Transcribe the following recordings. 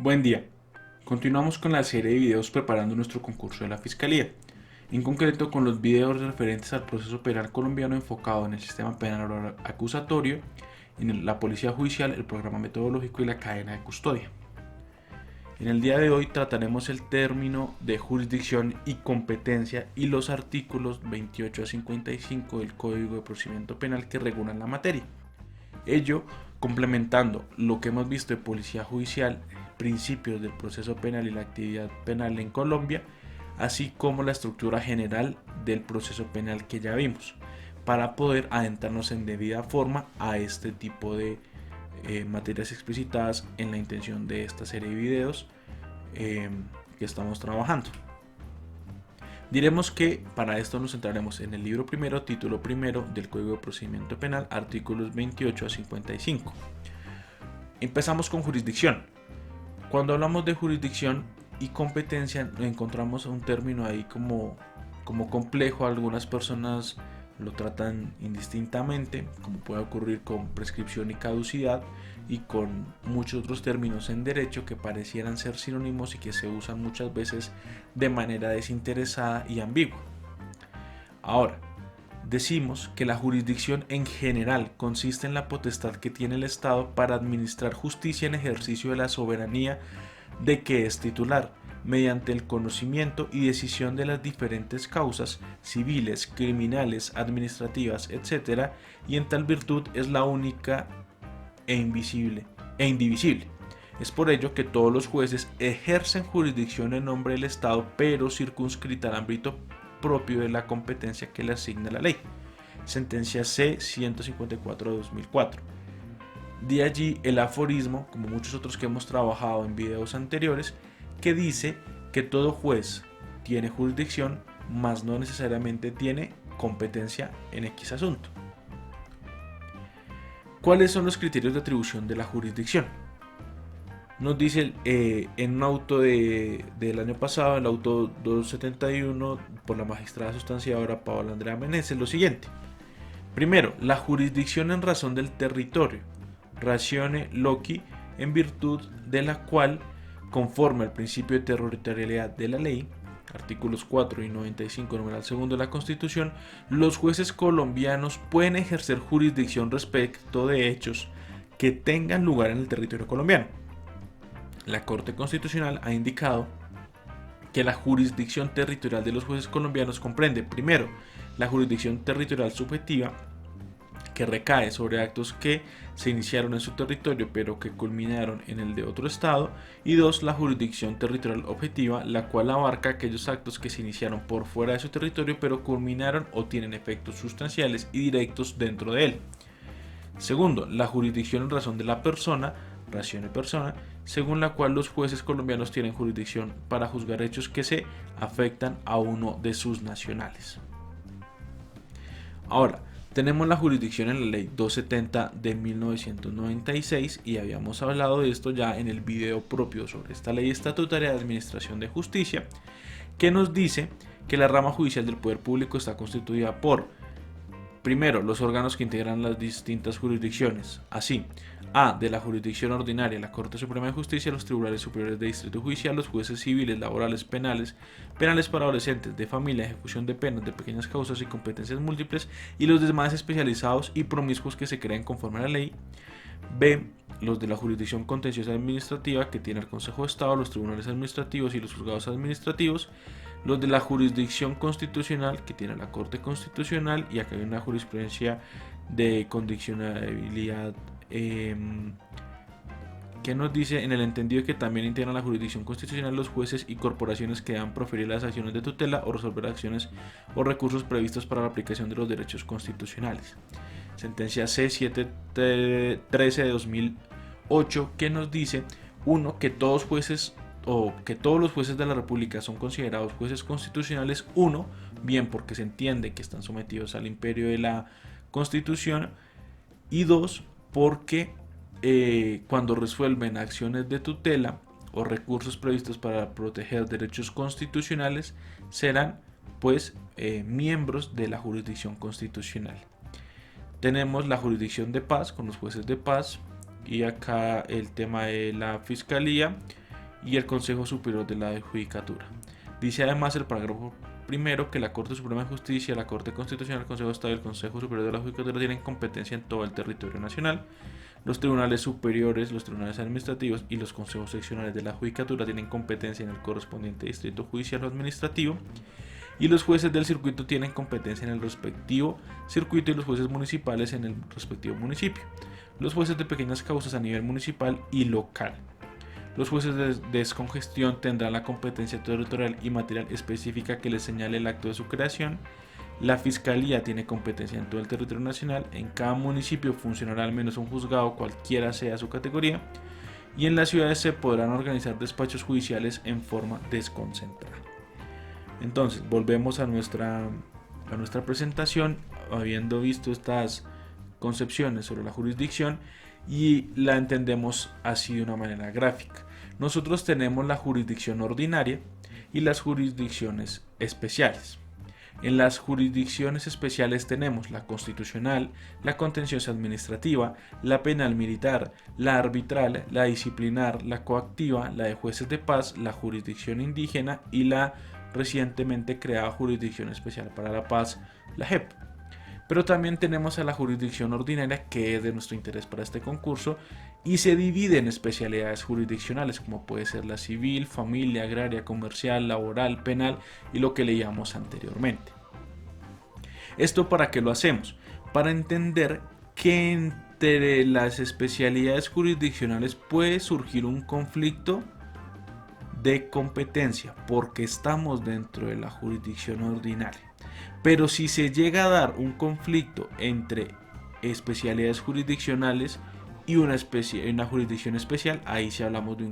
Buen día. Continuamos con la serie de videos preparando nuestro concurso de la Fiscalía, en concreto con los videos referentes al proceso penal colombiano enfocado en el sistema penal acusatorio, en la policía judicial, el programa metodológico y la cadena de custodia. En el día de hoy trataremos el término de jurisdicción y competencia y los artículos 28 a 55 del Código de Procedimiento Penal que regulan la materia. Ello complementando lo que hemos visto de policía judicial, principios del proceso penal y la actividad penal en Colombia, así como la estructura general del proceso penal que ya vimos, para poder adentrarnos en debida forma a este tipo de materias explicitadas en la intención de esta serie de videos que estamos trabajando. Diremos que para esto nos centraremos en el libro primero, título primero del Código de Procedimiento Penal, artículos 28 a 55. Empezamos con jurisdicción. Cuando hablamos de jurisdicción y competencia encontramos un término ahí como complejo. Algunas personas lo tratan indistintamente, como puede ocurrir con prescripción y caducidad, y con muchos otros términos en derecho que parecieran ser sinónimos y que se usan muchas veces de manera desinteresada y ambigua. Ahora, decimos que la jurisdicción en general consiste en la potestad que tiene el Estado para administrar justicia en ejercicio de la soberanía de que es titular, mediante el conocimiento y decisión de las diferentes causas civiles, criminales, administrativas, etc., y en tal virtud es la única e indivisible. Es por ello que todos los jueces ejercen jurisdicción en nombre del Estado, pero circunscrita al ámbito propio de la competencia que le asigna la ley. Sentencia C-154 de 2004. De allí el aforismo, como muchos otros que hemos trabajado en videos anteriores, que dice que todo juez tiene jurisdicción, mas no necesariamente tiene competencia en X asunto. ¿Cuáles son los criterios de atribución de la jurisdicción? Nos dice en un auto del año pasado, el auto 271 por la magistrada sustanciadora Paola Andrea Meneses, lo siguiente. Primero, la jurisdicción en razón del territorio, ratione loci, en virtud de la cual, conforme al principio de territorialidad de la ley, artículos 4 y 95 numeral segundo de la Constitución, los jueces colombianos pueden ejercer jurisdicción respecto de hechos que tengan lugar en el territorio colombiano. La Corte Constitucional ha indicado que la jurisdicción territorial de los jueces colombianos comprende, primero, la jurisdicción territorial subjetiva, que recae sobre actos que se iniciaron en su territorio pero que culminaron en el de otro estado, y dos, la jurisdicción territorial objetiva, la cual abarca aquellos actos que se iniciaron por fuera de su territorio pero culminaron o tienen efectos sustanciales y directos dentro de él. Segundo, la jurisdicción en razón de la persona, ratione persona, según la cual los jueces colombianos tienen jurisdicción para juzgar hechos que se afectan a uno de sus nacionales. Ahora, tenemos la jurisdicción en la ley 270 de 1996 y habíamos hablado de esto ya en el video propio sobre esta ley estatutaria de administración de justicia, que nos dice que la rama judicial del poder público está constituida por, primero, los órganos que integran las distintas jurisdicciones, así, A, de la jurisdicción ordinaria, la Corte Suprema de Justicia, los tribunales superiores de distrito judicial, los jueces civiles, laborales, penales, penales para adolescentes, de familia, ejecución de penas, de pequeñas causas y competencias múltiples, y los demás especializados y promiscuos que se creen conforme a la ley. B, los de la jurisdicción contenciosa administrativa, que tiene el Consejo de Estado, los tribunales administrativos y los juzgados administrativos. Los de la jurisdicción constitucional, que tiene la Corte Constitucional, y acá hay una jurisprudencia de condicionalidad que nos dice en el entendido que también integran la jurisdicción constitucional los jueces y corporaciones que deban proferir las acciones de tutela o resolver acciones o recursos previstos para la aplicación de los derechos constitucionales. Sentencia C-713 de 2008, que nos dice, uno, que todos los jueces de la República son considerados jueces constitucionales, uno, bien porque se entiende que están sometidos al imperio de la Constitución, y dos, porque cuando resuelven acciones de tutela o recursos previstos para proteger derechos constitucionales, serán pues miembros de la jurisdicción constitucional. Tenemos la jurisdicción de paz con los jueces de paz, y acá el tema de la fiscalía y el Consejo Superior de la Judicatura. Dice además el parágrafo primero que la Corte Suprema de Justicia, la Corte Constitucional, el Consejo de Estado y el Consejo Superior de la Judicatura tienen competencia en todo el territorio nacional. Los tribunales superiores, los tribunales administrativos y los consejos seccionales de la Judicatura tienen competencia en el correspondiente distrito judicial o administrativo. Y los jueces del circuito tienen competencia en el respectivo circuito y los jueces municipales en el respectivo municipio. Los jueces de pequeñas causas a nivel municipal y local. Los jueces de descongestión tendrán la competencia territorial y material específica que les señale el acto de su creación. La Fiscalía tiene competencia en todo el territorio nacional. En cada municipio funcionará al menos un juzgado, cualquiera sea su categoría. Y en las ciudades se podrán organizar despachos judiciales en forma desconcentrada. Entonces, volvemos a nuestra presentación, habiendo visto estas concepciones sobre la jurisdicción, y la entendemos así de una manera gráfica. Nosotros tenemos la jurisdicción ordinaria y las jurisdicciones especiales. En las jurisdicciones especiales tenemos la constitucional, la contenciosa administrativa, la penal militar, la arbitral, la disciplinar, la coactiva, la de jueces de paz, la jurisdicción indígena y la recientemente creada Jurisdicción Especial para la Paz, la JEP. Pero también tenemos a la jurisdicción ordinaria, que es de nuestro interés para este concurso, y se divide en especialidades jurisdiccionales, como puede ser la civil, familia, agraria, comercial, laboral, penal y lo que leíamos anteriormente. ¿Esto para qué lo hacemos? Para entender que entre las especialidades jurisdiccionales puede surgir un conflicto de competencia, porque estamos dentro de la jurisdicción ordinaria. Pero si se llega a dar un conflicto entre especialidades jurisdiccionales y una jurisdicción especial, ahí sí hablamos de un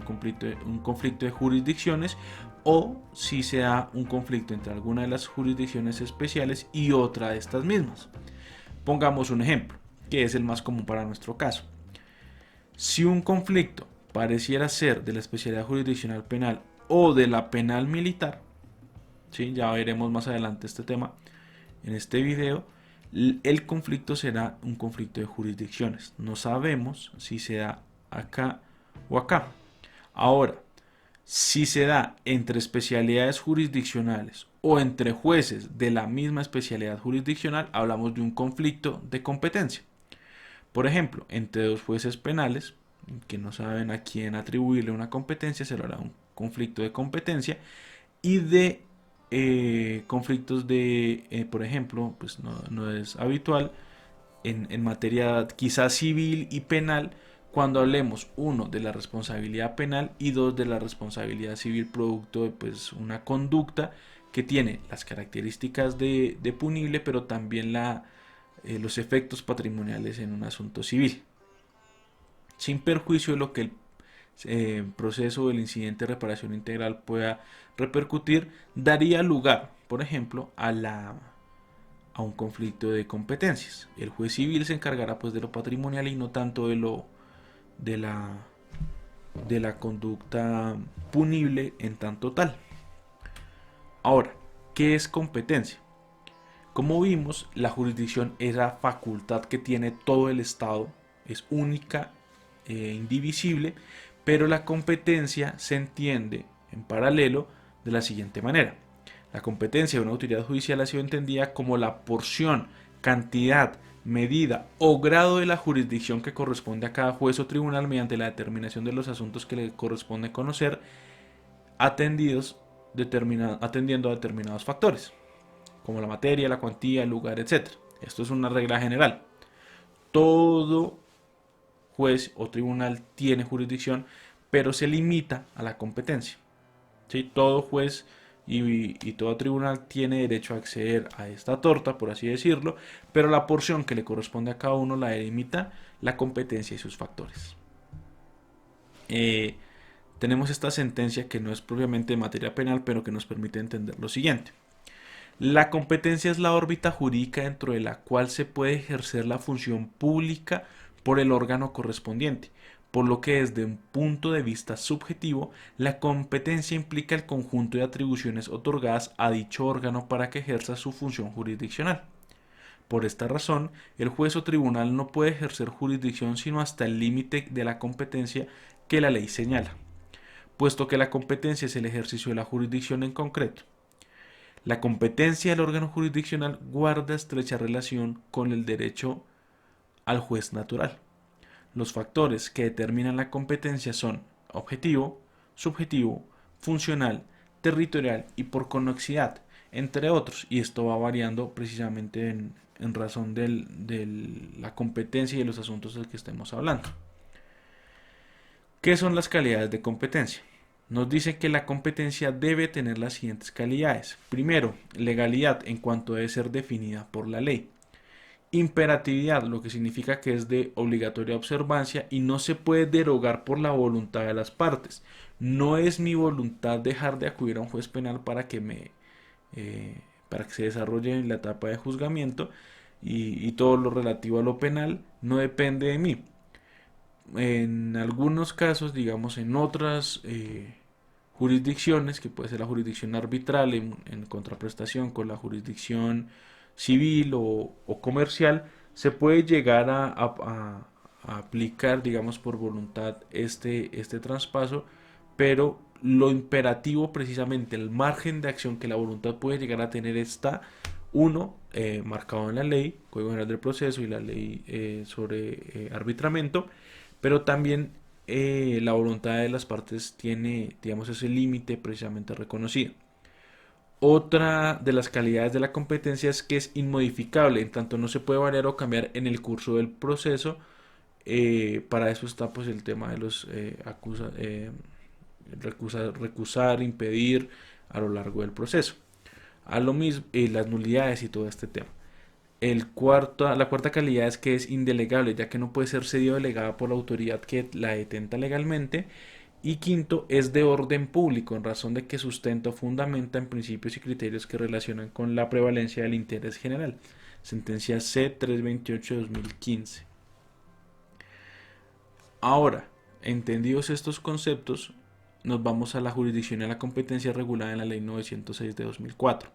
conflicto de jurisdicciones, o si se da un conflicto entre alguna de las jurisdicciones especiales y otra de estas mismas. Pongamos un ejemplo, que es el más común para nuestro caso. Si un conflicto pareciera ser de la especialidad jurisdiccional penal o de la penal militar, ¿sí? Ya veremos más adelante este tema en este video, el conflicto será un conflicto de jurisdicciones. No sabemos si se da acá o acá. Ahora, si se da entre especialidades jurisdiccionales o entre jueces de la misma especialidad jurisdiccional, hablamos de un conflicto de competencia. Por ejemplo, entre dos jueces penales que no saben a quién atribuirle una competencia, se lo hará un conflicto de competencia. Y de conflictos de, por ejemplo, pues no es habitual en materia quizás civil y penal, cuando hablemos uno de la responsabilidad penal y dos de la responsabilidad civil producto de pues una conducta que tiene las características de punible, pero también los efectos patrimoniales en un asunto civil, sin perjuicio de lo que el proceso del incidente de reparación integral pueda repercutir, daría lugar, por ejemplo, a un conflicto de competencias. El juez civil se encargará pues de lo patrimonial y no tanto de la conducta punible en tanto tal. Ahora, ¿qué es competencia? Como vimos, la jurisdicción es la facultad que tiene todo el Estado, es única e indivisible, pero la competencia se entiende en paralelo de la siguiente manera. La competencia de una autoridad judicial ha sido entendida como la porción, cantidad, medida o grado de la jurisdicción que corresponde a cada juez o tribunal mediante la determinación de los asuntos que le corresponde conocer, atendiendo a determinados factores, como la materia, la cuantía, el lugar, etc. Esto es una regla general. Todo juez o tribunal tiene jurisdicción, pero se limita a la competencia. ¿Sí? Todo juez y todo tribunal tiene derecho a acceder a esta torta, por así decirlo, pero la porción que le corresponde a cada uno la delimita la competencia y sus factores. Tenemos esta sentencia que no es propiamente de materia penal, pero que nos permite entender lo siguiente. La competencia es la órbita jurídica dentro de la cual se puede ejercer la función pública por el órgano correspondiente, por lo que desde un punto de vista subjetivo, la competencia implica el conjunto de atribuciones otorgadas a dicho órgano para que ejerza su función jurisdiccional. Por esta razón, el juez o tribunal no puede ejercer jurisdicción sino hasta el límite de la competencia que la ley señala. puesto que la competencia es el ejercicio de la jurisdicción en concreto. La competencia del órgano jurisdiccional guarda estrecha relación con el derecho al juez natural. Los factores que determinan la competencia son objetivo, subjetivo, funcional, territorial y por conexidad, entre otros, y esto va variando precisamente en razón de la competencia y de los asuntos del que estemos hablando. ¿Qué son las calidades de competencia? Nos dice que la competencia debe tener las siguientes calidades. Primero, legalidad en cuanto debe ser definida por la ley. Imperatividad, lo que significa que es de obligatoria observancia y no se puede derogar por la voluntad de las partes. No es mi voluntad dejar de acudir a un juez penal para que se desarrolle la etapa de juzgamiento y todo lo relativo a lo penal no depende de mí. En algunos casos, digamos en otras jurisdicciones, que puede ser la jurisdicción arbitral en contraprestación con la jurisdicción civil o comercial, se puede llegar a aplicar, digamos, por voluntad este traspaso, pero lo imperativo, precisamente el margen de acción que la voluntad puede llegar a tener está, uno, marcado en la ley, Código General del Proceso y la ley sobre arbitramiento, pero también la voluntad de las partes tiene, digamos, ese límite precisamente reconocido. Otra de las calidades de la competencia es que es inmodificable, en tanto no se puede variar o cambiar en el curso del proceso. Para eso está pues el tema de los recusar, impedir a lo largo del proceso. A lo mismo, las nulidades y todo este tema. La cuarta calidad es que es indelegable, ya que no puede ser cedido o delegada por la autoridad que la detenta legalmente. Y quinto, es de orden público, en razón de que sustenta o fundamenta en principios y criterios que relacionan con la prevalencia del interés general. Sentencia C-328/2015. Ahora, entendidos estos conceptos, nos vamos a la jurisdicción y a la competencia regulada en la Ley 906 de 2004.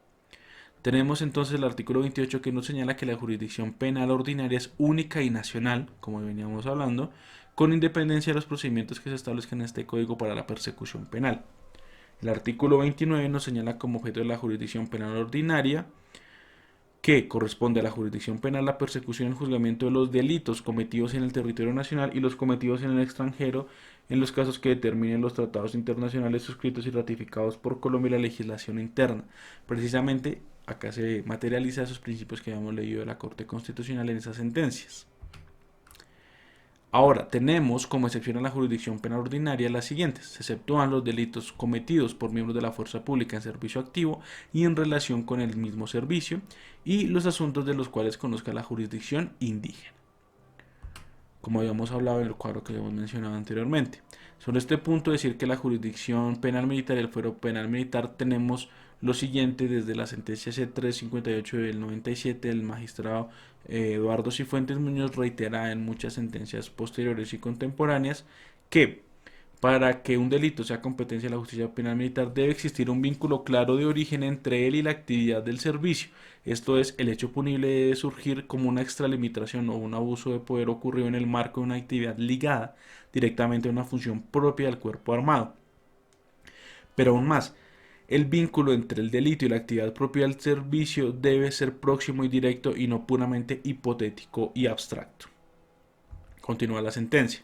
Tenemos entonces el artículo 28 que nos señala que la jurisdicción penal ordinaria es única y nacional, como veníamos hablando, con independencia de los procedimientos que se establezcan en este código para la persecución penal. El artículo 29 nos señala como objeto de la jurisdicción penal ordinaria que corresponde a la jurisdicción penal la persecución y el juzgamiento de los delitos cometidos en el territorio nacional y los cometidos en el extranjero en los casos que determinen los tratados internacionales suscritos y ratificados por Colombia y la legislación interna. Precisamente acá se materializa esos principios que habíamos leído de la Corte Constitucional en esas sentencias. Ahora, tenemos como excepción a la jurisdicción penal ordinaria las siguientes. Se exceptúan los delitos cometidos por miembros de la fuerza pública en servicio activo y en relación con el mismo servicio, y los asuntos de los cuales conozca la jurisdicción indígena, como habíamos hablado en el cuadro que habíamos mencionado anteriormente. Sobre este punto, decir que la jurisdicción penal militar y el fuero penal militar tenemos lo siguiente desde la sentencia C-358 del 97 del magistrado Eduardo Cifuentes Muñoz, reiterada en muchas sentencias posteriores y contemporáneas, que para que un delito sea competencia de la justicia penal militar debe existir un vínculo claro de origen entre él y la actividad del servicio. Esto es, el hecho punible debe surgir como una extralimitación o un abuso de poder ocurrido en el marco de una actividad ligada directamente a una función propia del cuerpo armado. Pero aún más, el vínculo entre el delito y la actividad propia del servicio debe ser próximo y directo y no puramente hipotético y abstracto. Continúa la sentencia.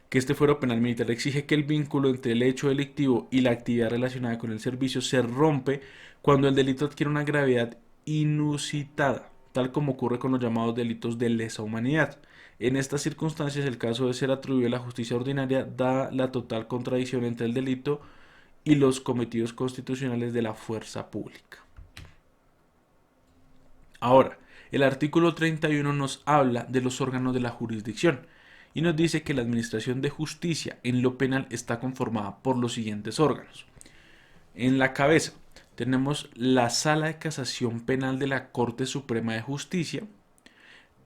Que este fuero penal militar exige que el vínculo entre el hecho delictivo y la actividad relacionada con el servicio se rompe cuando el delito adquiere una gravedad inusitada, tal como ocurre con los llamados delitos de lesa humanidad. En estas circunstancias, el caso de ser atribuido a la justicia ordinaria da la total contradicción entre el delito y los cometidos constitucionales de la fuerza pública. Ahora, el artículo 31 nos habla de los órganos de la jurisdicción y nos dice que la administración de justicia en lo penal está conformada por los siguientes órganos. En la cabeza tenemos la Sala de Casación Penal de la Corte Suprema de Justicia.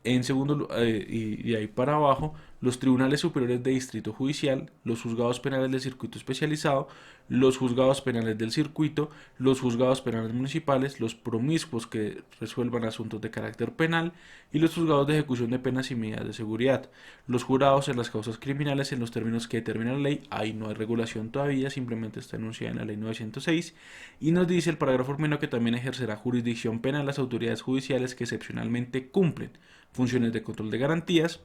En segundo lugar, y de ahí para abajo, los tribunales superiores de distrito judicial, los juzgados penales del circuito especializado, los juzgados penales del circuito, los juzgados penales municipales, los promiscuos que resuelvan asuntos de carácter penal y los juzgados de ejecución de penas y medidas de seguridad. Los jurados en las causas criminales en los términos que determina la ley, ahí no hay regulación todavía, simplemente está enunciada en la ley 906 y nos dice el parágrafo primero que también ejercerá jurisdicción penal las autoridades judiciales que excepcionalmente cumplen funciones de control de garantías.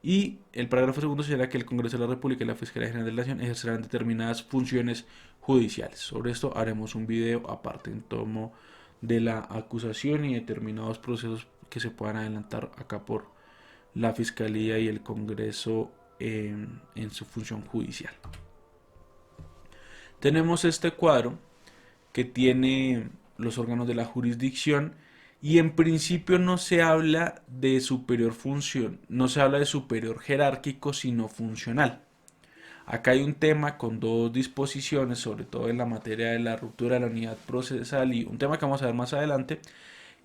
Y el parágrafo segundo señala que el Congreso de la República y la Fiscalía General de la Nación ejercerán determinadas funciones judiciales. Sobre esto haremos un video aparte en tomo de la acusación y determinados procesos que se puedan adelantar acá por la Fiscalía y el Congreso en su función judicial. Tenemos este cuadro que tiene los órganos de la jurisdicción y en principio no se habla de superior función, no se habla de superior jerárquico, sino funcional. Acá hay un tema con dos disposiciones, sobre todo en la materia de la ruptura de la unidad procesal y un tema que vamos a ver más adelante,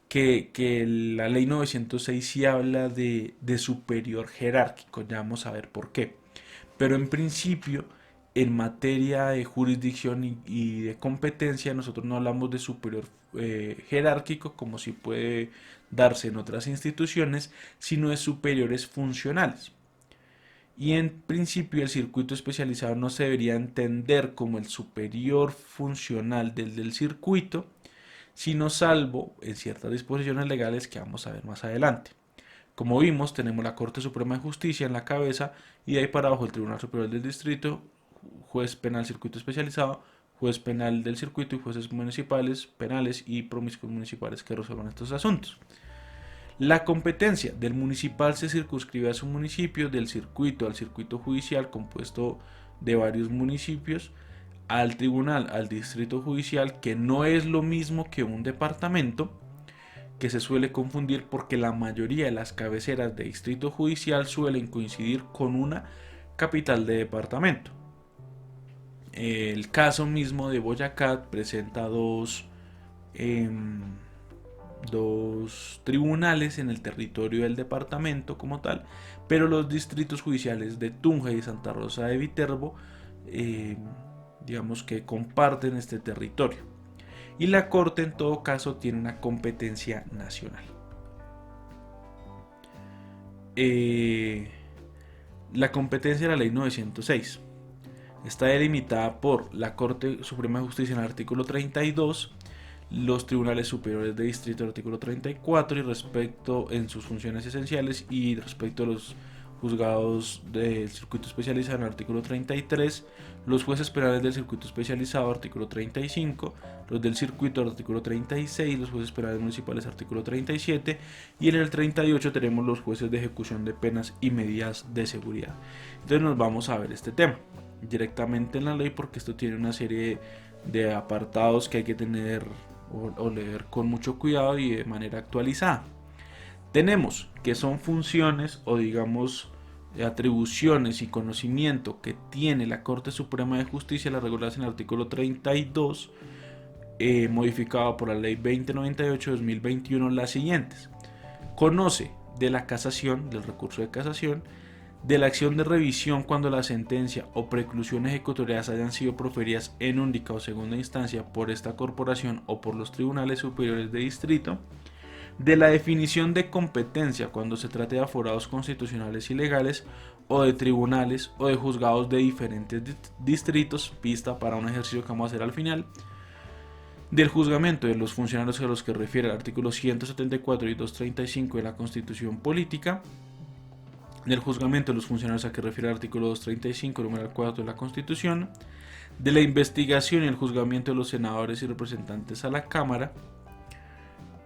que la ley 906 sí habla de superior jerárquico, ya vamos a ver por qué. Pero en principio, en materia de jurisdicción y de competencia, nosotros no hablamos de superior jerárquico, como si puede darse en otras instituciones, sino de superiores funcionales. Y en principio el circuito especializado no se debería entender como el superior funcional del circuito, sino salvo en ciertas disposiciones legales que vamos a ver más adelante. Como vimos, tenemos la Corte Suprema de Justicia en la cabeza y de ahí para abajo el Tribunal Superior del Distrito, juez penal circuito especializado, juez penal del circuito y jueces municipales, penales y promiscuos municipales que resuelvan estos asuntos. La competencia del municipal se circunscribe a su municipio, del circuito al circuito judicial compuesto de varios municipios, al tribunal, al distrito judicial, que no es lo mismo que un departamento, que se suele confundir porque la mayoría de las cabeceras de distrito judicial suelen coincidir con una capital de departamento. El caso mismo de Boyacá presenta dos tribunales en el territorio del departamento como tal, pero los distritos judiciales de Tunja y Santa Rosa de Viterbo digamos que comparten este territorio y la Corte en todo caso tiene una competencia nacional. La competencia de la ley 906 está delimitada por la Corte Suprema de Justicia en el artículo 32, los tribunales superiores de distrito artículo 34 y respecto en sus funciones esenciales y respecto a los juzgados del circuito especializado en el artículo 33, los jueces penales del circuito especializado artículo 35, los del circuito artículo 36, los jueces penales municipales artículo 37 y en el 38 tenemos los jueces de ejecución de penas y medidas de seguridad. Entonces nos vamos a ver este tema directamente en la ley porque esto tiene una serie de apartados que hay que tener o leer con mucho cuidado y de manera actualizada. Tenemos que son funciones o digamos atribuciones y conocimiento que tiene la Corte Suprema de Justicia, las reguladas en el artículo 32, modificado por la ley 2098-2021, las siguientes: conoce de la casación, del recurso de casación, de la acción de revisión cuando la sentencia o preclusión ejecutorias hayan sido proferidas en única o segunda instancia por esta corporación o por los tribunales superiores de distrito, de la definición de competencia cuando se trate de aforados constitucionales y legales o de tribunales o de juzgados de diferentes distritos, pista para un ejercicio que vamos a hacer al final, del juzgamiento de los funcionarios a los que refiere el artículo 174 y 235 de la Constitución Política, del juzgamiento de los funcionarios a que refiere el artículo 235, número 4 de la Constitución, de la investigación y el juzgamiento de los senadores y representantes a la Cámara,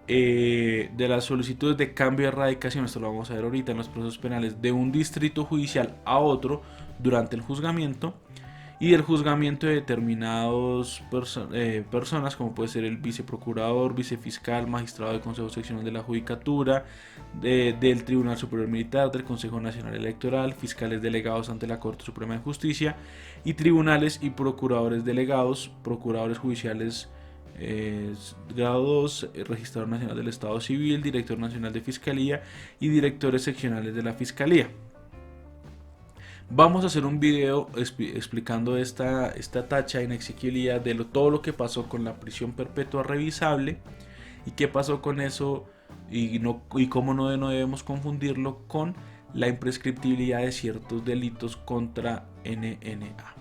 de las solicitudes de cambio de erradicación, esto lo vamos a ver ahorita en los procesos penales, de un distrito judicial a otro durante el juzgamiento, y del juzgamiento de determinadas personas como puede ser el viceprocurador, vicefiscal, magistrado del Consejo Seccional de la Judicatura, del Tribunal Superior Militar, del Consejo Nacional Electoral, fiscales delegados ante la Corte Suprema de Justicia y tribunales y procuradores delegados, procuradores judiciales grado 2, registrador nacional del Estado Civil, director nacional de Fiscalía y directores seccionales de la Fiscalía. Vamos a hacer un video explicando esta tacha de inexequibilidad de todo lo que pasó con la prisión perpetua revisable y qué pasó con eso y cómo no debemos confundirlo con la imprescriptibilidad de ciertos delitos contra NNA.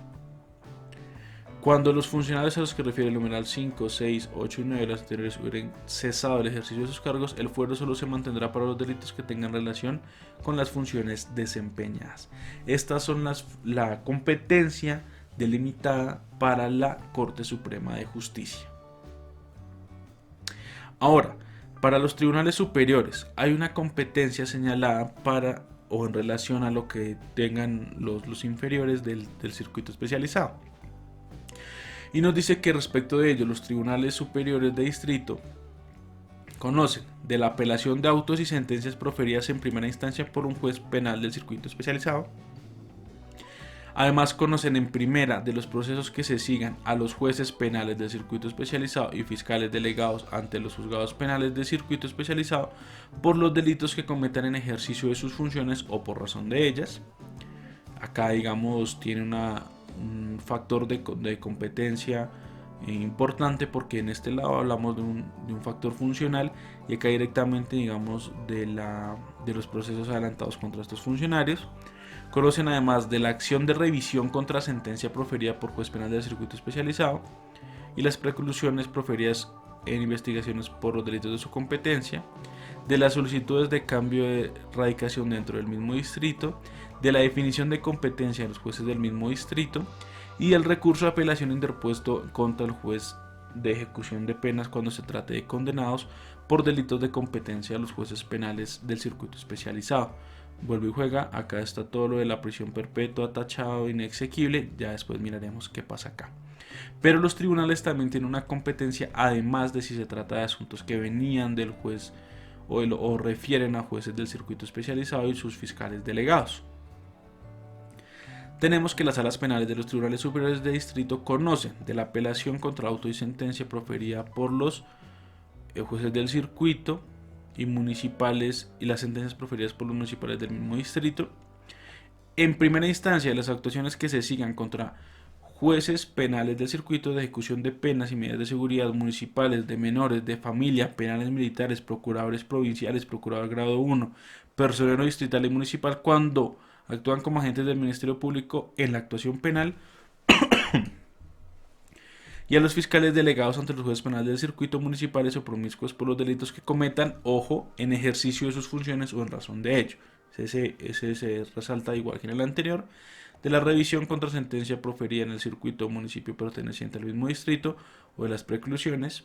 Cuando los funcionarios a los que refiere el numeral 5, 6, 8 y 9 de las anteriores hubieran cesado el ejercicio de sus cargos, el fuero solo se mantendrá para los delitos que tengan relación con las funciones desempeñadas. Estas son la competencia delimitada para la Corte Suprema de Justicia. Ahora, para los tribunales superiores hay una competencia señalada para o en relación a lo que tengan los inferiores del circuito especializado. Y nos dice que respecto de ello los tribunales superiores de distrito conocen de la apelación de autos y sentencias proferidas en primera instancia por un juez penal del circuito especializado. Además conocen en primera de los procesos que se sigan a los jueces penales del circuito especializado y fiscales delegados ante los juzgados penales del circuito especializado por los delitos que cometan en ejercicio de sus funciones o por razón de ellas. Acá digamos tiene un factor de competencia importante porque en este lado hablamos de un factor funcional y acá directamente digamos de los procesos adelantados contra estos funcionarios. Conocen además de la acción de revisión contra sentencia proferida por juez penal del circuito especializado y las preclusiones proferidas en investigaciones por los delitos de su competencia, de las solicitudes de cambio de radicación dentro del mismo distrito, de la definición de competencia de los jueces del mismo distrito y el recurso de apelación interpuesto contra el juez de ejecución de penas cuando se trate de condenados por delitos de competencia de los jueces penales del circuito especializado. Vuelve y juega, acá está todo lo de la prisión perpetua, tachado, inexequible, ya después miraremos qué pasa acá. Pero los tribunales también tienen una competencia, además de si se trata de asuntos que venían del juez o refieren a jueces del circuito especializado y sus fiscales delegados. Tenemos que las salas penales de los tribunales superiores de distrito conocen de la apelación contra auto y sentencia proferida por los jueces del circuito y municipales y las sentencias proferidas por los municipales del mismo distrito. En primera instancia, las actuaciones que se sigan contra jueces penales del circuito de ejecución de penas y medidas de seguridad municipales, de menores, de familia, penales militares, procuradores provinciales, procurador grado 1, personero distrital y municipal cuando actúan como agentes del Ministerio Público en la actuación penal y a los fiscales delegados ante los jueces penales del circuito municipales o promiscuos por los delitos que cometan, ojo, en ejercicio de sus funciones o en razón de ello. Ese se resalta igual que en el anterior. De la revisión contra sentencia proferida en el circuito o municipio perteneciente al mismo distrito o de las preclusiones,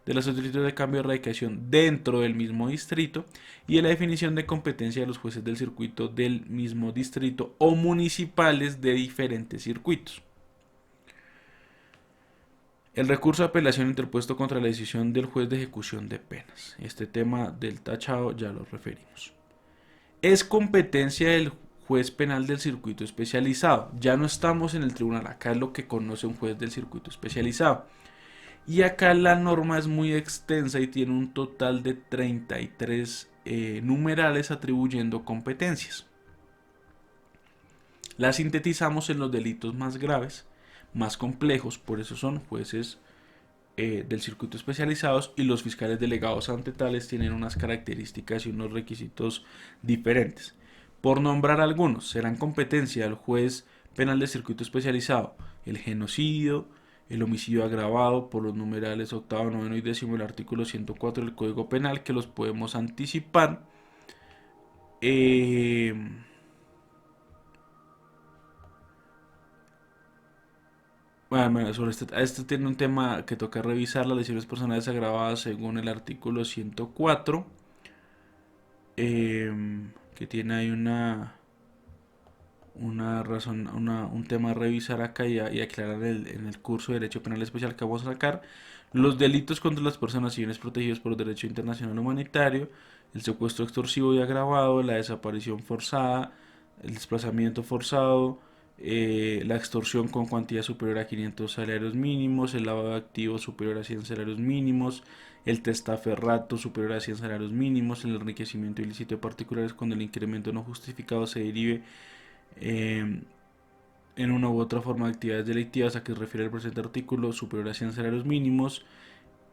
de las solicitudes de cambio de radicación dentro del mismo distrito y de la definición de competencia de los jueces del circuito del mismo distrito o municipales de diferentes circuitos. El recurso de apelación interpuesto contra la decisión del juez de ejecución de penas. Este tema del tachado ya lo referimos. Es competencia del juez penal del circuito especializado. Ya no estamos en el tribunal, acá es lo que conoce un juez del circuito especializado. Y acá la norma es muy extensa y tiene un total de 33 numerales atribuyendo competencias. La sintetizamos en los delitos más graves, más complejos, por eso son jueces del circuito especializados y los fiscales delegados ante tales tienen unas características y unos requisitos diferentes. Por nombrar algunos, serán competencia del juez penal del circuito especializado el genocidio, el homicidio agravado por los numerales octavo, noveno y décimo del artículo 104 del Código Penal, que los podemos anticipar. Bueno, sobre este tiene un tema que toca revisar, las lesiones personales agravadas según el artículo 104, que tiene ahí una razón, un tema a revisar acá y aclarar en el curso de Derecho Penal Especial que vamos a sacar. Los delitos contra las personas y bienes protegidos por el derecho internacional humanitario, el secuestro extorsivo y agravado, la desaparición forzada, el desplazamiento forzado, la extorsión con cuantía superior a 500 salarios mínimos, el lavado de activos superior a 100 salarios mínimos, el testaferrato superior a 100 salarios mínimos, el enriquecimiento ilícito de particulares cuando el incremento no justificado se derive en una u otra forma de actividades delictivas a que se refiere el presente artículo superior a 100 salarios mínimos,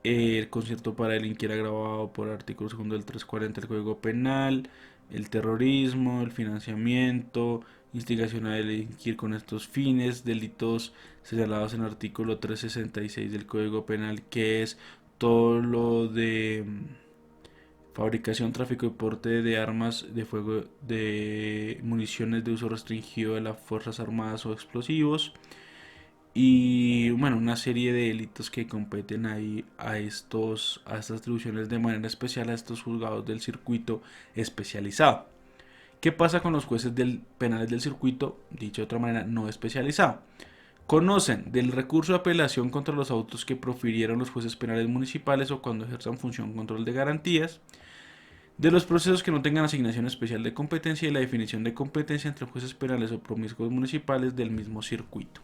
el concierto para delinquir agravado por el artículo segundo del 340 del Código Penal, el terrorismo, el financiamiento, instigación a delinquir con estos fines, delitos señalados en el artículo 366 del Código Penal, que es todo lo de fabricación, tráfico y porte de armas de fuego, de municiones de uso restringido de las Fuerzas Armadas o explosivos, y bueno, una serie de delitos que competen ahí a estas atribuciones de manera especial a estos juzgados del circuito especializado. ¿Qué pasa con los jueces penales del circuito, dicho de otra manera, no especializado? Conocen del recurso de apelación contra los autos que profirieron los jueces penales municipales o cuando ejerzan función control de garantías, de los procesos que no tengan asignación especial de competencia y la definición de competencia entre jueces penales o promiscuos municipales del mismo circuito.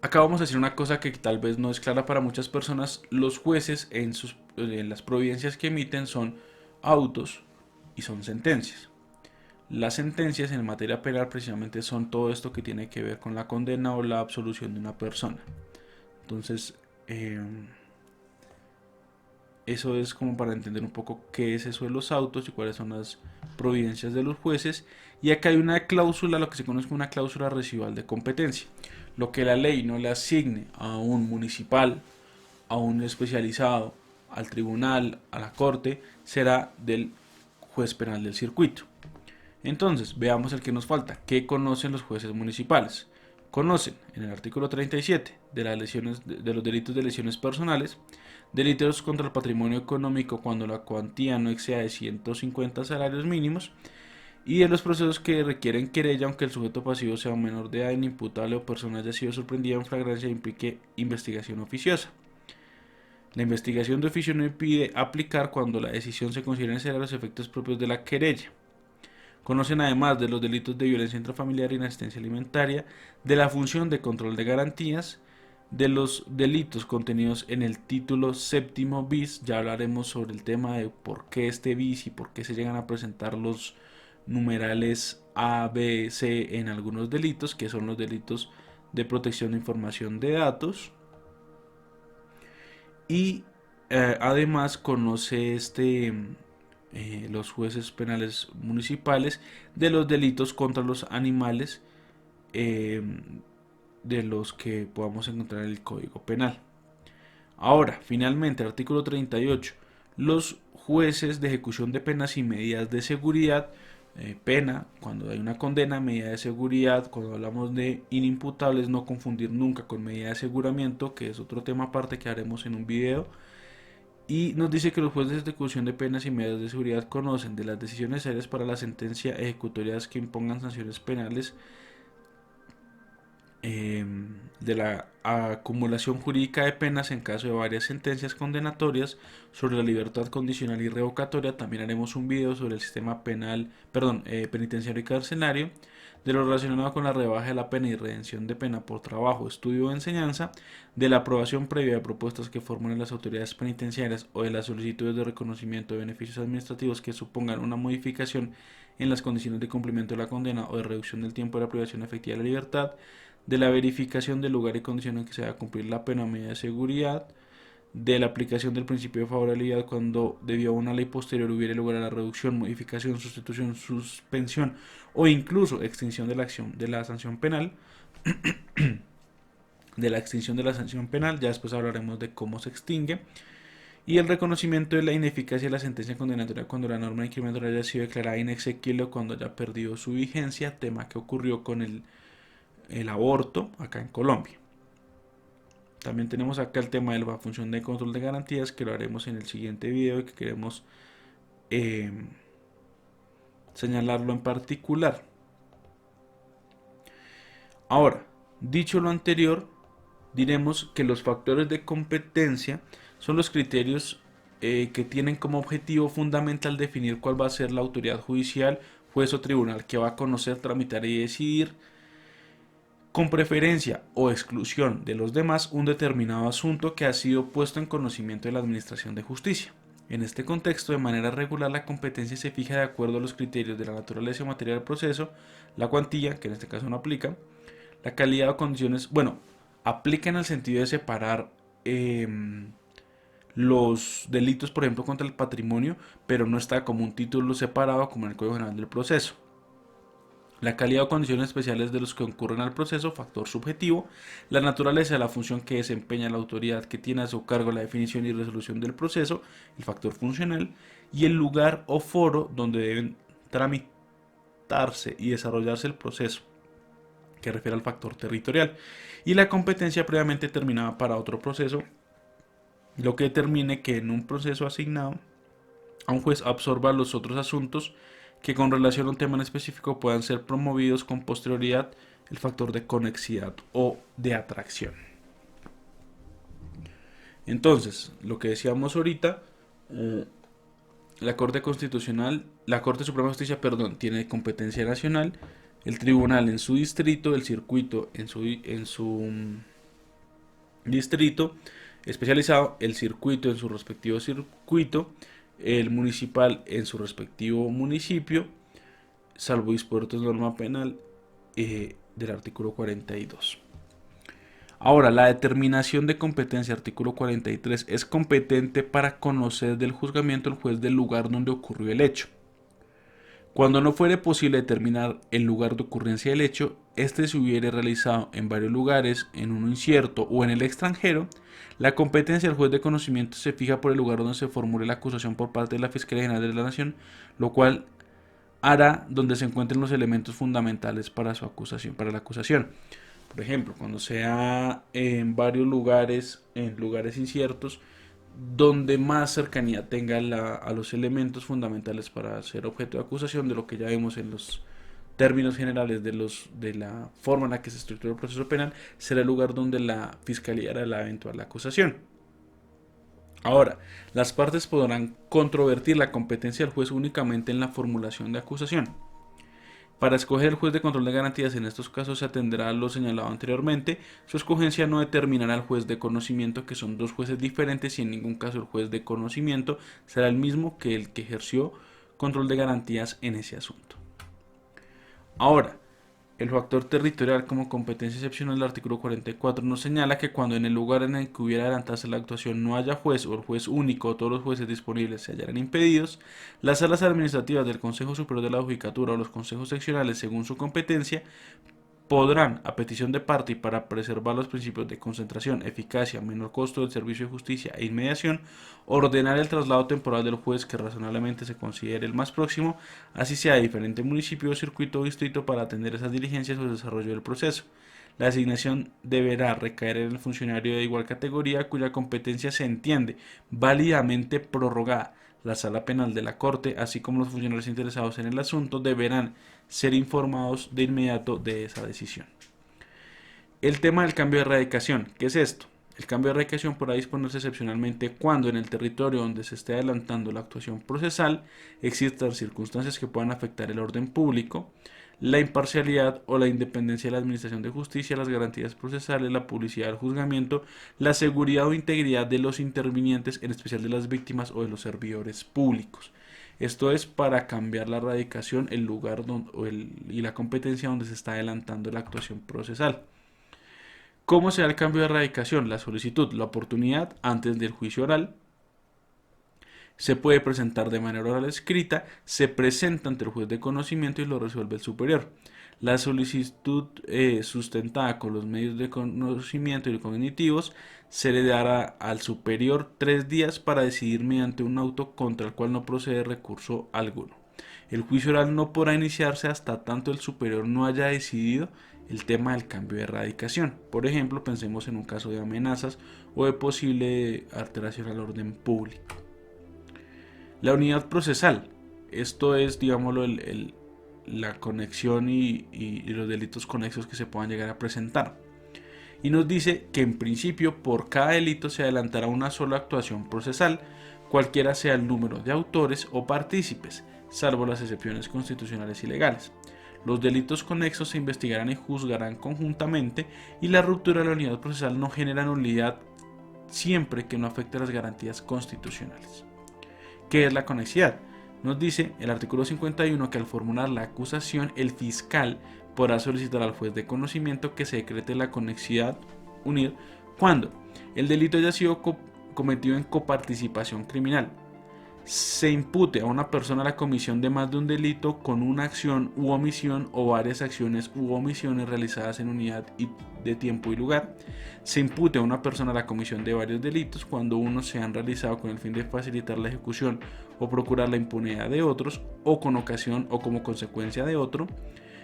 Acá vamos a decir una cosa que tal vez no es clara para muchas personas. Los jueces en las providencias que emiten son autos y son sentencias. Las sentencias en materia penal precisamente son todo esto que tiene que ver con la condena o la absolución de una persona. Entonces, eso es como para entender un poco qué es eso de los autos y cuáles son las providencias de los jueces. Y acá hay una cláusula, lo que se conoce como una cláusula residual de competencia. Lo que la ley no le asigne a un municipal, a un especializado, al tribunal, a la corte, será del juez penal del circuito. Entonces, veamos el que nos falta. ¿Qué conocen los jueces municipales? Conocen en el artículo 37 de los delitos de lesiones personales, delitos contra el patrimonio económico cuando la cuantía no exceda de 150 salarios mínimos, y de los procesos que requieren querella aunque el sujeto pasivo sea un menor de edad, inimputable o persona haya sido sorprendida en flagrancia e implique investigación oficiosa. La investigación de oficio no impide aplicar cuando la decisión se considera en los efectos propios de la querella. Conocen además de los delitos de violencia intrafamiliar y inasistencia alimentaria, de la función de control de garantías, de los delitos contenidos en el título séptimo bis. Ya hablaremos sobre el tema de por qué este bis y por qué se llegan a presentar los numerales A, B, C en algunos delitos, que son los delitos de protección de información de datos. Y además conoce los jueces penales municipales de los delitos contra los animales, de los que podamos encontrar en el Código Penal. Ahora, finalmente, artículo 38. Los jueces de ejecución de penas y medidas de seguridad, pena, cuando hay una condena, medida de seguridad, cuando hablamos de inimputables, no confundir nunca con medida de aseguramiento, que es otro tema aparte que haremos en un video. Y nos dice que los jueces de ejecución de penas y medidas de seguridad conocen de las decisiones necesarias para la sentencia ejecutorias que impongan sanciones penales, de la acumulación jurídica de penas en caso de varias sentencias condenatorias sobre la libertad condicional y revocatoria. También haremos un video sobre el sistema penitenciario y carcelario, de lo relacionado con la rebaja de la pena y redención de pena por trabajo, estudio o enseñanza, de la aprobación previa de propuestas que formulen las autoridades penitenciarias o de las solicitudes de reconocimiento de beneficios administrativos que supongan una modificación en las condiciones de cumplimiento de la condena o de reducción del tiempo de la privación efectiva de la libertad, de la verificación del lugar y condición en que se va a cumplir la pena o medida de seguridad, de la aplicación del principio de favorabilidad cuando debido a una ley posterior hubiera lugar a la reducción, modificación, sustitución, suspensión o incluso extinción de la acción de la sanción penal. De la extinción de la sanción penal, ya después hablaremos de cómo se extingue, y el reconocimiento de la ineficacia de la sentencia condenatoria cuando la norma incriminatoria haya sido declarada inexequible o cuando haya perdido su vigencia, tema que ocurrió con el aborto acá en Colombia. También tenemos acá el tema de la función de control de garantías, que lo haremos en el siguiente video y que queremos señalarlo en particular. Ahora, dicho lo anterior, diremos que los factores de competencia son los criterios que tienen como objetivo fundamental definir cuál va a ser la autoridad judicial, juez o tribunal que va a conocer, tramitar y decidir con preferencia o exclusión de los demás un determinado asunto que ha sido puesto en conocimiento de la Administración de Justicia. En este contexto, de manera regular, la competencia se fija de acuerdo a los criterios de la naturaleza o materia del proceso, la cuantía, que en este caso no aplica, la calidad o condiciones, bueno, aplica en el sentido de separar los delitos, por ejemplo, contra el patrimonio, pero no está como un título separado como en el Código General del Proceso. La calidad o condiciones especiales de los que concurren al proceso, factor subjetivo, la naturaleza de la función que desempeña la autoridad que tiene a su cargo la definición y resolución del proceso, el factor funcional, y el lugar o foro donde deben tramitarse y desarrollarse el proceso, que refiere al factor territorial, y la competencia previamente determinada para otro proceso, lo que determine que en un proceso asignado a un juez absorba los otros asuntos que con relación a un tema en específico puedan ser promovidos con posterioridad, el factor de conexidad o de atracción. Entonces, lo que decíamos ahorita, la Corte Suprema de Justicia, tiene competencia nacional, el tribunal en su distrito, el circuito en su distrito especializado, el circuito en su respectivo circuito, el municipal en su respectivo municipio, salvo dispuestos de norma penal del artículo 42. Ahora, la determinación de competencia, artículo 43, es competente para conocer del juzgamiento el juez del lugar donde ocurrió el hecho. Cuando no fuere posible determinar el lugar de ocurrencia del hecho, este se hubiere realizado en varios lugares, en uno incierto o en el extranjero, la competencia del juez de conocimiento se fija por el lugar donde se formule la acusación por parte de la Fiscalía General de la Nación, lo cual hará donde se encuentren los elementos fundamentales para su acusación, para la acusación. Por ejemplo, cuando sea en varios lugares, en lugares inciertos, donde más cercanía tenga a los elementos fundamentales para ser objeto de acusación, de lo que ya vemos en los términos generales de la forma en la que se estructura el proceso penal, será el lugar donde la fiscalía hará la eventual acusación. Ahora, las partes podrán controvertir la competencia del juez únicamente en la formulación de acusación. Para escoger el juez de control de garantías en estos casos se atenderá a lo señalado anteriormente. Su escogencia no determinará al juez de conocimiento, que son dos jueces diferentes, y en ningún caso el juez de conocimiento será el mismo que el que ejerció control de garantías en ese asunto. Ahora, el factor territorial como competencia excepcional del artículo 44 nos señala que cuando en el lugar en el que hubiera adelantarse la actuación no haya juez o el juez único o todos los jueces disponibles se hallaran impedidos, las salas administrativas del Consejo Superior de la Judicatura o los consejos seccionales, según su competencia, podrán, a petición de parte y para preservar los principios de concentración, eficacia, menor costo del servicio de justicia e inmediación, ordenar el traslado temporal del juez que razonablemente se considere el más próximo, así sea de diferente municipio, circuito o distrito, para atender esas diligencias o el desarrollo del proceso. La asignación deberá recaer en el funcionario de igual categoría cuya competencia se entiende válidamente prorrogada. La sala penal de la Corte, así como los funcionarios interesados en el asunto, deberán ser informados de inmediato de esa decisión. El tema del cambio de radicación. ¿Qué es esto? El cambio de radicación podrá disponerse excepcionalmente cuando en el territorio donde se esté adelantando la actuación procesal existan circunstancias que puedan afectar el orden público, la imparcialidad o la independencia de la administración de justicia, las garantías procesales, la publicidad del juzgamiento, la seguridad o integridad de los intervinientes, en especial de las víctimas o de los servidores públicos. Esto es para cambiar la radicación, el lugar y la competencia donde se está adelantando la actuación procesal. ¿Cómo se da el cambio de radicación? La solicitud, la oportunidad antes del juicio oral. Se puede presentar de manera oral escrita, se presenta ante el juez de conocimiento y lo resuelve el superior. La solicitud sustentada con los medios de conocimiento y cognitivos se le dará al superior 3 días para decidir mediante un auto contra el cual no procede recurso alguno. El juicio oral no podrá iniciarse hasta tanto el superior no haya decidido el tema del cambio de radicación. Por ejemplo, pensemos en un caso de amenazas o de posible alteración al orden público. La unidad procesal, esto es, digámoslo, la conexión y los delitos conexos que se puedan llegar a presentar. Y nos dice que en principio por cada delito se adelantará una sola actuación procesal, cualquiera sea el número de autores o partícipes, salvo las excepciones constitucionales y legales. Los delitos conexos se investigarán y juzgarán conjuntamente, y la ruptura de la unidad procesal no genera nulidad siempre que no afecte las garantías constitucionales. ¿Qué es la conexidad? Nos dice el artículo 51 que al formular la acusación, el fiscal podrá solicitar al juez de conocimiento que se decrete la conexidad unir cuando el delito haya sido cometido en coparticipación criminal, se impute a una persona la comisión de más de un delito con una acción u omisión o varias acciones u omisiones realizadas en unidad de tiempo y lugar, se impute a una persona la comisión de varios delitos cuando unos se han realizado con el fin de facilitar la ejecución o procurar la impunidad de otros o con ocasión o como consecuencia de otro,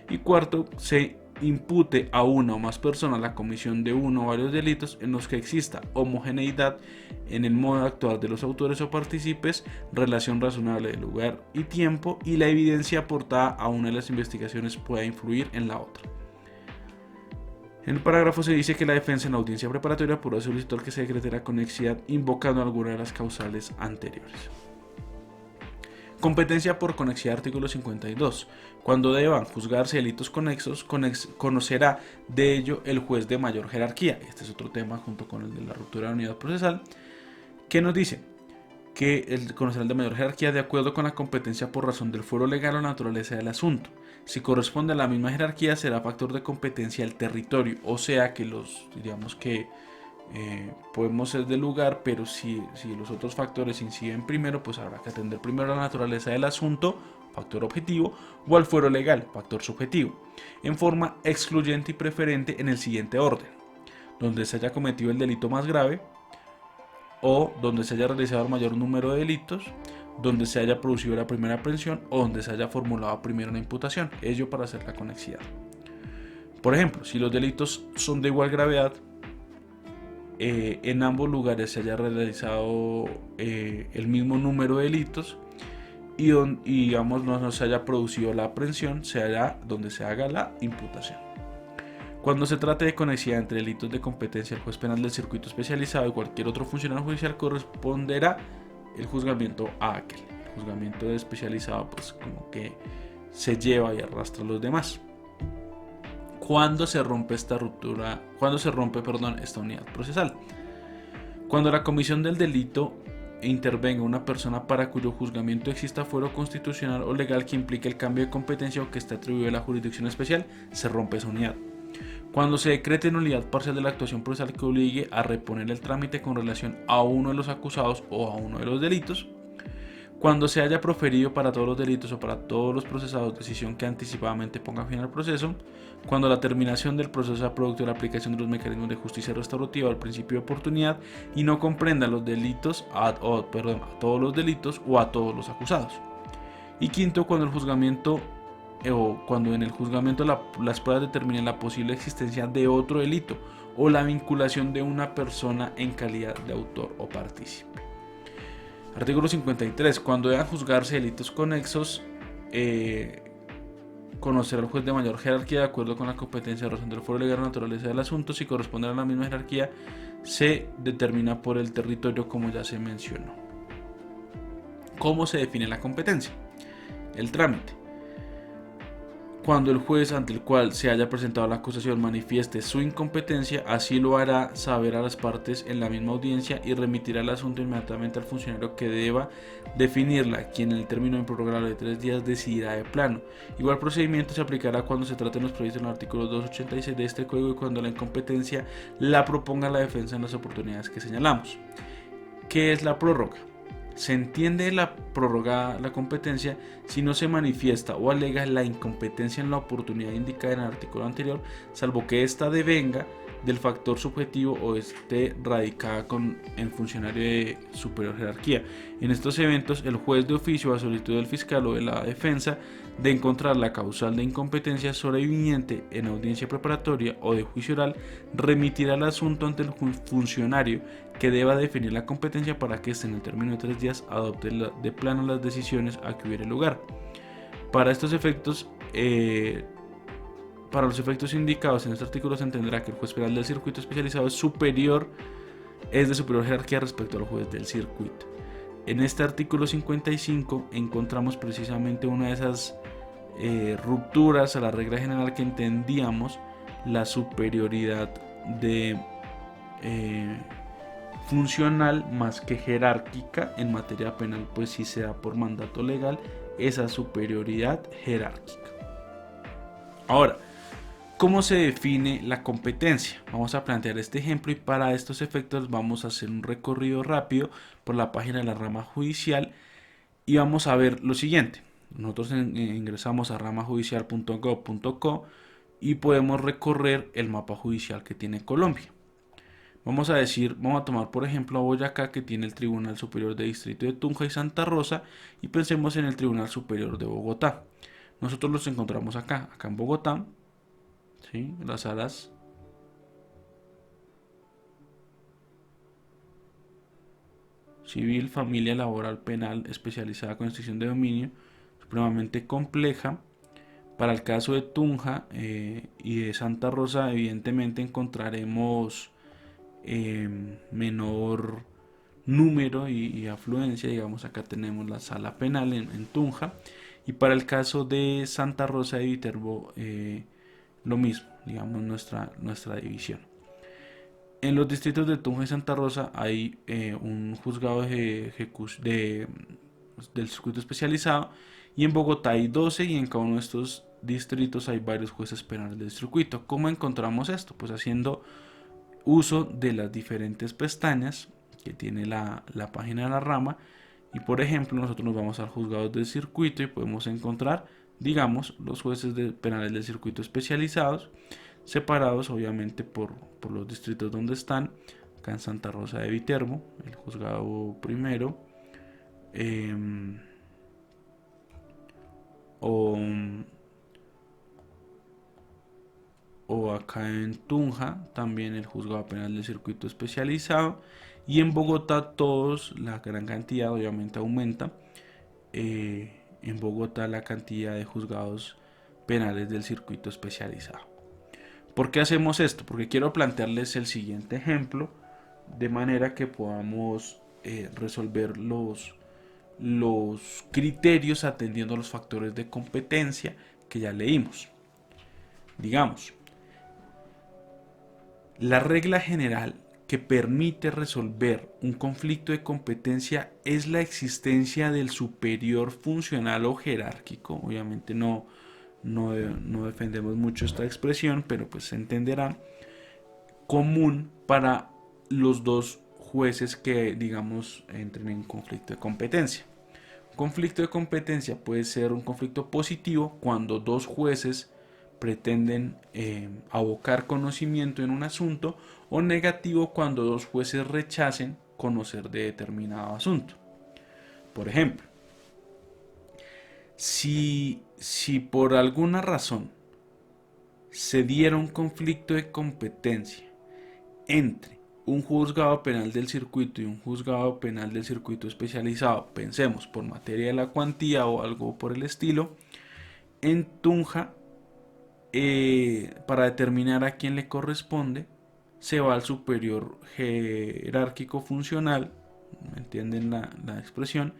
y cuarto, se impute a una o más personas la comisión de uno o varios delitos en los que exista homogeneidad en el modo de actuar de los autores o partícipes, relación razonable de lugar y tiempo, y la evidencia aportada a una de las investigaciones pueda influir en la otra. En el parágrafo se dice que la defensa en la audiencia preparatoria podrá solicitar que se decrete la conexidad invocando alguna de las causales anteriores. Competencia por conexidad, artículo 52. Cuando deban juzgarse delitos conexos, conocerá de ello el juez de mayor jerarquía. Este es otro tema junto con el de la ruptura de la unidad procesal, que nos dice que el conocerá el de mayor jerarquía de acuerdo con la competencia por razón del fuero legal o naturaleza del asunto. Si corresponde a la misma jerarquía, será factor de competencia el territorio, o sea que podemos ser del lugar, pero si los otros factores inciden primero, pues habrá que atender primero a la naturaleza del asunto, factor objetivo, o al fuero legal, factor subjetivo, en forma excluyente y preferente en el siguiente orden: donde se haya cometido el delito más grave, o donde se haya realizado el mayor número de delitos, donde se haya producido la primera aprehensión o donde se haya formulado primero una imputación, ello para hacer la conexidad. Por ejemplo, si los delitos son de igual gravedad, en ambos lugares se haya realizado el mismo número de delitos y digamos no se haya producido la aprehensión, se hará donde se haga la imputación. Cuando se trate de conexidad entre delitos de competencia, el juez penal del circuito especializado y cualquier otro funcionario judicial corresponderá el juzgamiento a aquel. El juzgamiento especializado pues como que se lleva y arrastra a los demás. ¿Cuándo se rompe esta unidad procesal? Cuando la comisión del delito intervenga una persona para cuyo juzgamiento exista fuero constitucional o legal que implique el cambio de competencia o que esté atribuido a la jurisdicción especial, se rompe esa unidad. Cuando se decrete nulidad parcial de la actuación procesal que obligue a reponer el trámite con relación a uno de los acusados o a uno de los delitos. Cuando se haya proferido para todos los delitos o para todos los procesados decisión que anticipadamente ponga fin al proceso. Cuando la terminación del proceso sea producto de la aplicación de los mecanismos de justicia restaurativa al principio de oportunidad y no comprenda los delitos a todos los delitos o a todos los acusados. Y quinto, cuando en el juzgamiento las pruebas determinen la posible existencia de otro delito o la vinculación de una persona en calidad de autor o partícipe. Artículo 53. Cuando deban juzgarse delitos conexos, conocerá el juez de mayor jerarquía de acuerdo con la competencia de razón del fuero legal o naturaleza del asunto. Si corresponde a la misma jerarquía, se determina por el territorio, como ya se mencionó. ¿Cómo se define la competencia? El trámite. Cuando el juez ante el cual se haya presentado la acusación manifieste su incompetencia, así lo hará saber a las partes en la misma audiencia y remitirá el asunto inmediatamente al funcionario que deba definirla, quien en el término improrrogable de 3 días decidirá de plano. Igual procedimiento se aplicará cuando se traten los previstos en el artículo 286 de este código y cuando la incompetencia la proponga la defensa en las oportunidades que señalamos. ¿Qué es la prórroga? Se entiende la competencia si no se manifiesta o alega la incompetencia en la oportunidad indicada en el artículo anterior, salvo que ésta devenga del factor subjetivo o esté radicada en funcionario de superior jerarquía. En estos eventos, el juez de oficio, a solicitud del fiscal o de la defensa, de encontrar la causal de incompetencia sobreviniente en audiencia preparatoria o de juicio oral, remitirá el asunto ante el funcionario que deba definir la competencia para que éste en el término de 3 días adopte de plano las decisiones a que hubiere lugar. Para estos efectos, para los efectos indicados en este artículo se entenderá que el juez penal del circuito especializado es de superior jerarquía respecto al juez del circuito. En este artículo 55 encontramos precisamente una de esas rupturas a la regla general que entendíamos la superioridad funcional más que jerárquica. En materia penal pues sí se da por mandato legal esa superioridad jerárquica. Ahora, ¿cómo se define la competencia? Vamos a plantear este ejemplo y para estos efectos vamos a hacer un recorrido rápido por la página de la rama judicial y vamos a ver lo siguiente. Nosotros ingresamos a ramajudicial.gov.co y podemos recorrer el mapa judicial que tiene Colombia. Vamos a tomar por ejemplo a Boyacá, que tiene el Tribunal Superior de Distrito de Tunja y Santa Rosa, y pensemos en el Tribunal Superior de Bogotá. Nosotros los encontramos acá en Bogotá, ¿sí? Las salas civil, familia, laboral, penal, especializada con extinción de dominio, supremamente compleja. Para el caso de Tunja y de Santa Rosa, evidentemente encontraremos menor número y afluencia. Digamos, acá tenemos la sala penal en Tunja. Y para el caso de Santa Rosa de Viterbo, lo mismo, digamos, nuestra división. En los distritos de Tunja y Santa Rosa hay un juzgado del circuito especializado, y en Bogotá hay 12 y en cada uno de estos distritos hay varios jueces penales del circuito. ¿Cómo encontramos esto? Pues haciendo uso de las diferentes pestañas que tiene la página de la rama, y por ejemplo nosotros nos vamos al juzgado del circuito y podemos encontrar, digamos, los jueces penales del circuito especializados, separados obviamente por los distritos donde están. Acá en Santa Rosa de Viterbo, el juzgado primero, o acá en Tunja también el juzgado penal del circuito especializado, y en Bogotá todos, la gran cantidad obviamente aumenta, en Bogotá la cantidad de juzgados penales del circuito especializado. ¿Por qué hacemos esto? Porque quiero plantearles el siguiente ejemplo de manera que podamos resolver los criterios atendiendo a los factores de competencia que ya leímos. Digamos, la regla general que permite resolver un conflicto de competencia es la existencia del superior funcional o jerárquico. Obviamente no defendemos mucho esta expresión, pero pues se entenderá, común para los dos jueces que, digamos, entren en conflicto de competencia. Un conflicto de competencia puede ser un conflicto positivo cuando dos jueces pretenden abocar conocimiento en un asunto, o negativo cuando dos jueces rechacen conocer de determinado asunto. Por ejemplo, si por alguna razón se diera un conflicto de competencia entre un juzgado penal del circuito y un juzgado penal del circuito especializado, pensemos por materia de la cuantía o algo por el estilo, en Tunja, para determinar a quién le corresponde, se va al superior jerárquico funcional, ¿me entienden la expresión?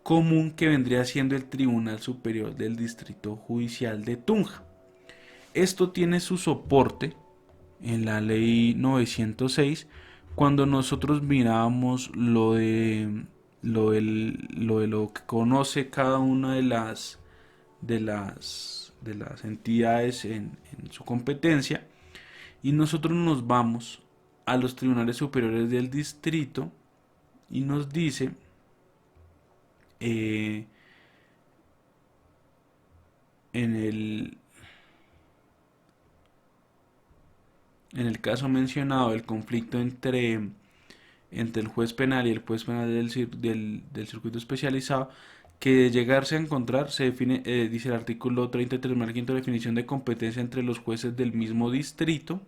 Común, que vendría siendo el Tribunal Superior del Distrito Judicial de Tunja. Esto tiene su soporte en la ley 906, cuando nosotros mirábamos lo que conoce cada una de las entidades en su competencia, y nosotros nos vamos a los tribunales superiores del distrito y nos dice en el caso mencionado, el conflicto entre el juez penal y el juez penal del circuito especializado, que de llegarse a encontrar se define, dice el artículo 33, definición de competencia entre los jueces del mismo distrito.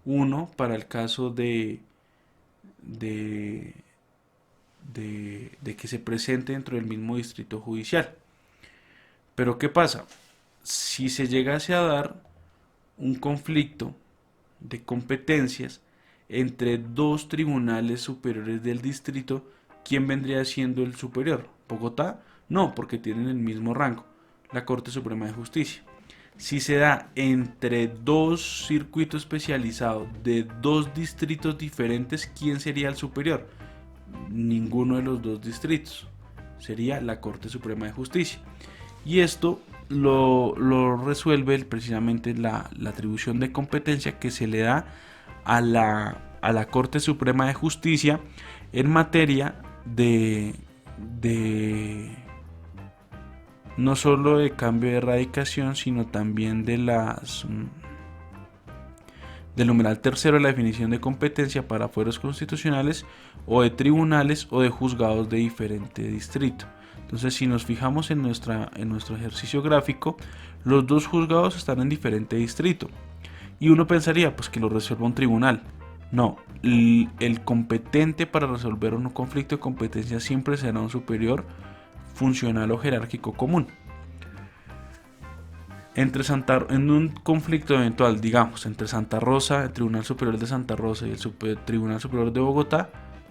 Uno, para el caso de que se presente dentro del mismo distrito judicial. Pero ¿qué pasa? Si se llegase a dar un conflicto de competencias entre dos tribunales superiores del distrito, ¿quién vendría siendo el superior? ¿Bogotá? No, porque tienen el mismo rango, la Corte Suprema de Justicia. Si se da entre dos circuitos especializados de dos distritos diferentes, ¿quién sería el superior? Ninguno de los dos distritos. Sería la Corte Suprema de Justicia. Y esto lo resuelve precisamente la atribución de competencia que se le da a la Corte Suprema de Justicia en materia de no solo de cambio de erradicación, sino también del numeral tercero de la definición de competencia para fueros constitucionales o de tribunales o de juzgados de diferente distrito. Entonces, si nos fijamos en nuestro ejercicio gráfico, los dos juzgados están en diferente distrito. Y uno pensaría pues que lo resuelva un tribunal. No, el competente para resolver un conflicto de competencia siempre será un superior funcional o jerárquico común. En un conflicto eventual, digamos, entre Santa Rosa, el Tribunal Superior de Santa Rosa y el Tribunal Superior de Bogotá,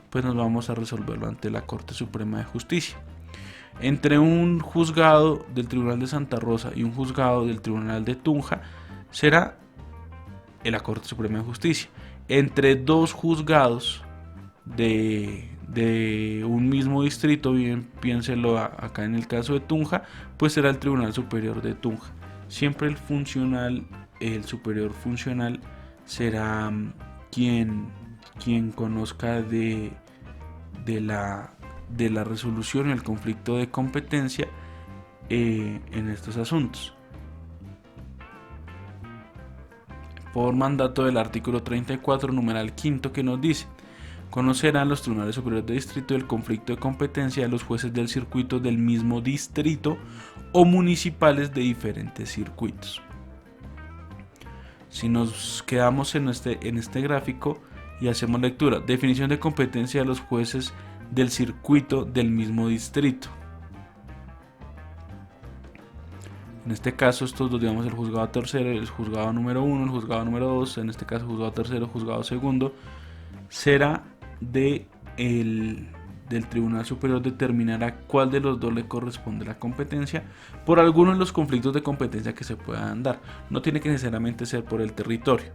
pues nos vamos a resolverlo ante la Corte Suprema de Justicia. Entre un juzgado del Tribunal de Santa Rosa y un juzgado del Tribunal de Tunja, será en la Corte Suprema de Justicia. Entre dos juzgados de un mismo distrito, bien piénselo acá en el caso de Tunja, pues será el Tribunal Superior de Tunja. Siempre el superior funcional será quien conozca de la resolución y el conflicto de competencia en estos asuntos. Por mandato del artículo 34, numeral quinto, que nos dice: conocerán los tribunales superiores de distrito el conflicto de competencia de los jueces del circuito del mismo distrito o municipales de diferentes circuitos. Si nos quedamos en este gráfico y hacemos lectura: definición de competencia de los jueces del circuito del mismo distrito. En este caso, estos dos, digamos, el juzgado tercero, el juzgado número 1, el juzgado número 2, en este caso juzgado tercero, juzgado segundo, será del Tribunal Superior determinará cuál de los dos le corresponde la competencia por algunos de los conflictos de competencia que se puedan dar. No tiene que necesariamente ser por el territorio.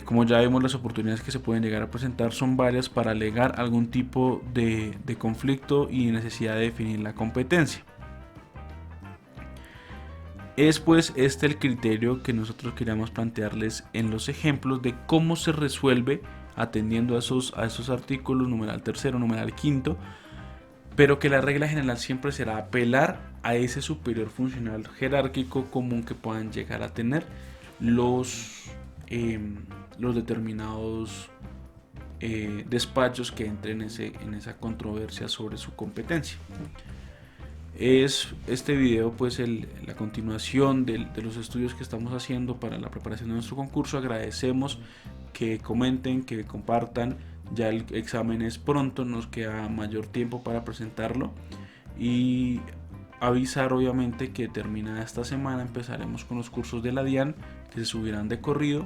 Como ya vemos, las oportunidades que se pueden llegar a presentar son varias para alegar algún tipo de conflicto y necesidad de definir la competencia. Es pues este el criterio que nosotros queríamos plantearles en los ejemplos de cómo se resuelve atendiendo a esos artículos, numeral tercero, numeral quinto, pero que la regla general siempre será apelar a ese superior funcional jerárquico común que puedan llegar a tener los determinados despachos que entren en esa controversia sobre su competencia. Es este video pues la continuación de los estudios que estamos haciendo para la preparación de nuestro concurso. Agradecemos que comenten, que compartan. Ya el examen es pronto, nos queda mayor tiempo para presentarlo, y avisar obviamente que terminada esta semana empezaremos con los cursos de la DIAN, que se subirán de corrido,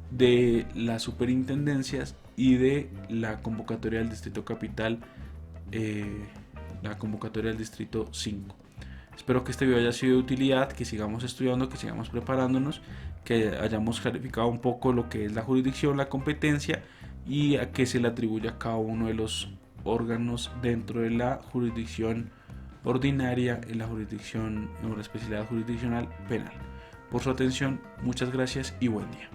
de las superintendencias y de la convocatoria del Distrito Capital, la convocatoria del Distrito 5. Espero que este video haya sido de utilidad, que sigamos estudiando, que sigamos preparándonos, que hayamos clarificado un poco lo que es la jurisdicción, la competencia y a qué se le atribuye a cada uno de los órganos dentro de la jurisdicción ordinaria, en la jurisdicción, en la especialidad jurisdiccional penal. Por su atención, muchas gracias y buen día.